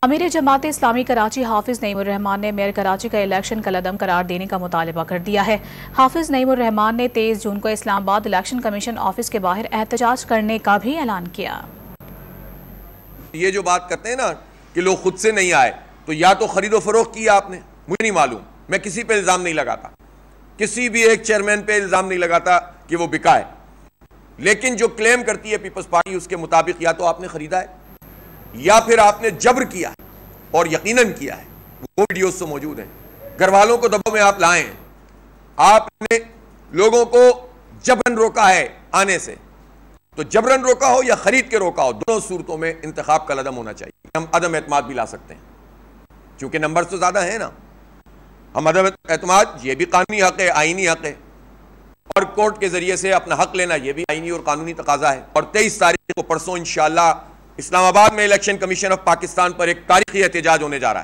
امیر جماعت اسلامی کراچی حافظ نعیم الرحمان نے میئر کراچی کا الیکشن کالعدم قرار دینے کا مطالبہ کر دیا ہے۔ حافظ نعیم الرحمان نے 23 جون کو اسلام آباد الیکشن کمیشن آفس کے باہر احتجاج کرنے کا بھی اعلان کیا۔ یہ جو بات کرتے ہیں نا کہ لوگ خود سے نہیں آئے، تو یا تو خرید و فروخت کیا آپ نے، مجھے نہیں معلوم، میں کسی پہ الزام نہیں لگاتا، کسی بھی ایک چیئرمین پہ الزام نہیں لگاتا کہ وہ بکا ہے، لیکن جو کلیم کرتی ہے پیپلز پارٹی اس کے مطابق یا تو آپ نے خریدا ہے یا پھر آپ نے جبر کیا ہے، اور یقیناً کیا ہے، وہ ویڈیوز تو موجود ہیں۔ گھر والوں کو دباؤ میں آپ لائے ہیں، آپ نے لوگوں کو جبرن روکا ہے آنے سے، تو جبرن روکا ہو یا خرید کے روکا ہو، دونوں صورتوں میں انتخاب کا عدم ہونا چاہیے۔ ہم عدم اعتماد بھی لا سکتے ہیں کیونکہ نمبر تو زیادہ ہیں نا، ہم عدم اعتماد یہ بھی قانونی حق ہے، آئینی حق ہے، اور کورٹ کے ذریعے سے اپنا حق لینا یہ بھی آئینی اور قانونی تقاضا ہے۔ اور 23 تاریخ کو پرسوں انشاءاللہ اسلام آباد میں الیکشن کمیشن آف پاکستان پر ایک تاریخی احتجاج ہونے جا رہا ہے۔